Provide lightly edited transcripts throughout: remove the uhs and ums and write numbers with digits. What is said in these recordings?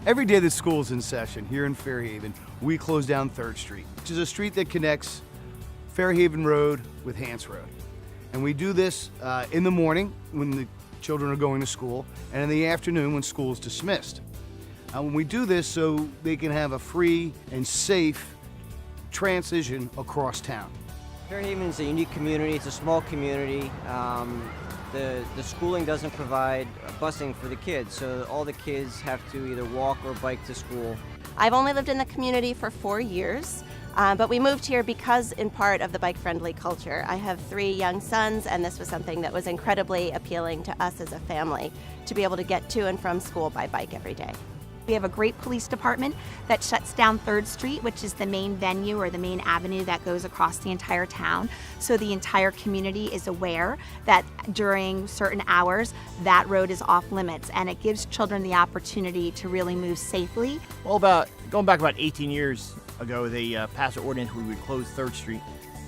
Every day that school is in session here in Fairhaven, we close down 3rd Street, which is a street that connects Fairhaven Road with Hance Road. And we do this in the morning when the children are going to school, and in the afternoon when school is dismissed. When we do this so they can have a free and safe transition across town. Fairhaven is a unique community. It's a small community. The schooling doesn't provide busing for the kids, so all the kids have to either walk or bike to school. I've only lived in the community for 4 years, but we moved here because in part of the bike-friendly culture. I have 3 young sons, and this was something that was incredibly appealing to us as a family, to be able to get to and from school by bike every day. We have a great police department that shuts down 3rd Street, which is the main venue or the main avenue that goes across the entire town. So the entire community is aware that during certain hours, that road is off limits, and it gives children the opportunity to really move safely. Well, going back about 18 years ago, they passed an ordinance where we would close 3rd Street.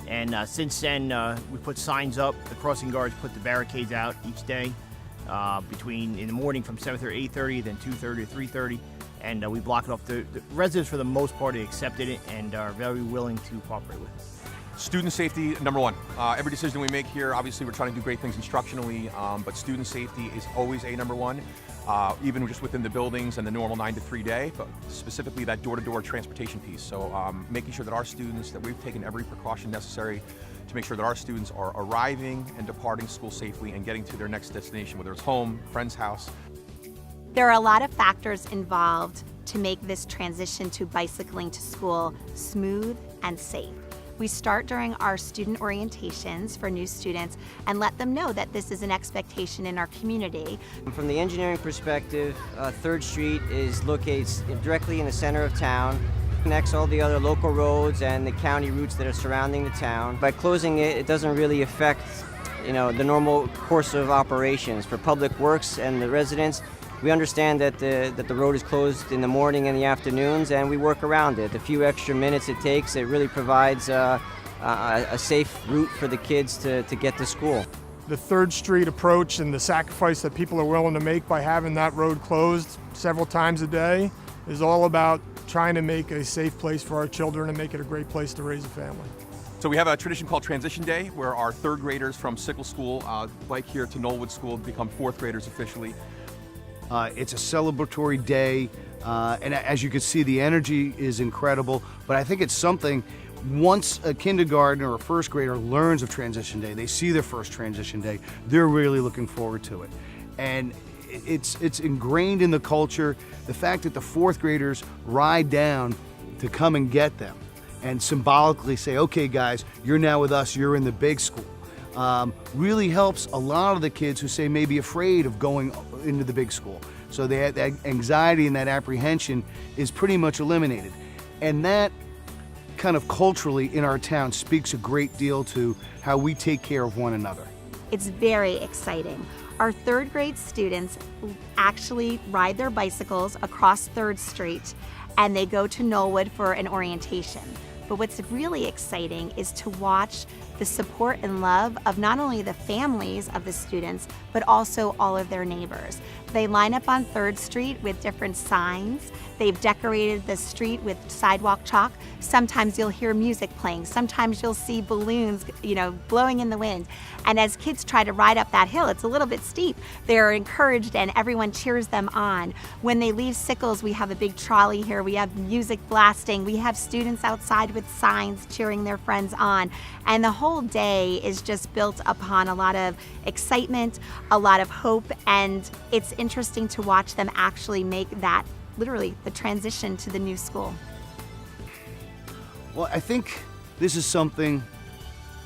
And since then, we put signs up. The crossing guards put the barricades out each day. In the morning from 7:30 to 8:30, then 2:30 to 3:30, and we block it off. The residents, for the most part, accepted it and are very willing to cooperate with it. Student safety, number one. Every decision we make here, obviously we're trying to do great things instructionally, but student safety is always number one, even just within the buildings and the normal 9 to 3 day, but specifically that door-to-door transportation piece. So making sure that our students, that we've taken every precaution necessary to make sure that our students are arriving and departing school safely and getting to their next destination, whether it's home, friend's house. There are a lot of factors involved to make this transition to bicycling to school smooth and safe. We start during our student orientations for new students and let them know that this is an expectation in our community. From the engineering perspective, 3rd Street is located directly in the center of town. Connects all the other local roads and the county routes that are surrounding the town. By closing it, it doesn't really affect, the normal course of operations. For Public Works and the residents, we understand that the road is closed in the morning and the afternoons, and we work around it. The few extra minutes it takes, it really provides a safe route for the kids to get to school. The 3rd Street approach and the sacrifice that people are willing to make by having that road closed several times a day is all about trying to make a safe place for our children and make it a great place to raise a family. So we have a tradition called Transition Day, where our 3rd graders from Sickle School bike here to Knollwood School to become 4th graders officially. It's a celebratory day, and as you can see, the energy is incredible, but I think it's something, once a kindergartner or a 1st grader learns of Transition Day, they see their first Transition Day, they're really looking forward to it. And it's ingrained in the culture, the fact that the 4th graders ride down to come and get them and symbolically say, okay guys, you're now with us, you're in the big school, really helps a lot of the kids who say may be afraid of going into the big school. So that anxiety and that apprehension is pretty much eliminated. And that kind of culturally in our town speaks a great deal to how we take care of one another. It's very exciting. Our 3rd grade students actually ride their bicycles across 3rd Street, and they go to Knollwood for an orientation. But what's really exciting is to watch the support and love of not only the families of the students, but also all of their neighbors. They line up on 3rd Street with different signs. They've decorated the street with sidewalk chalk. Sometimes you'll hear music playing. Sometimes you'll see balloons, blowing in the wind. And as kids try to ride up that hill, it's a little bit steep. They're encouraged and everyone cheers them on. When they leave Sickles, we have a big trolley here. We have music blasting. We have students outside with signs cheering their friends on. And the whole day is just built upon a lot of excitement, a lot of hope, and it's interesting to watch them actually make that, literally, the transition to the new school. Well, I think this is something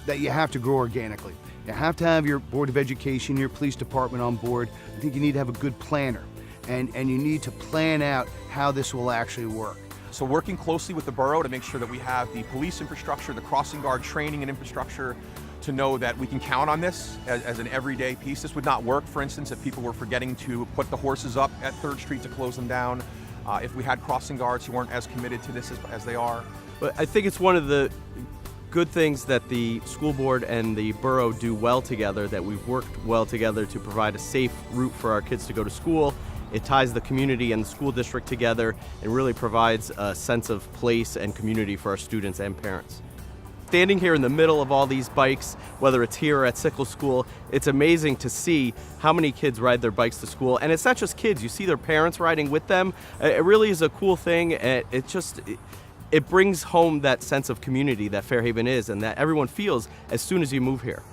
that you have to grow organically. You have to have your Board of Education, your police department on board. I think you need to have a good planner, and you need to plan out how this will actually work. So working closely with the borough to make sure that we have the police infrastructure, the crossing guard training and infrastructure to know that we can count on this as an everyday piece. This would not work, for instance, if people were forgetting to put the horses up at 3rd Street to close them down, if we had crossing guards who weren't as committed to this as they are. But I think it's one of the good things that the school board and the borough do well together, that we've worked well together to provide a safe route for our kids to go to school It ties the community and the school district together and really provides a sense of place and community for our students and parents. Standing here in the middle of all these bikes, whether it's here or at Sickle School, it's amazing to see how many kids ride their bikes to school. And it's not just kids, you see their parents riding with them. It really is a cool thing. It brings home that sense of community that Fairhaven is and that everyone feels as soon as you move here.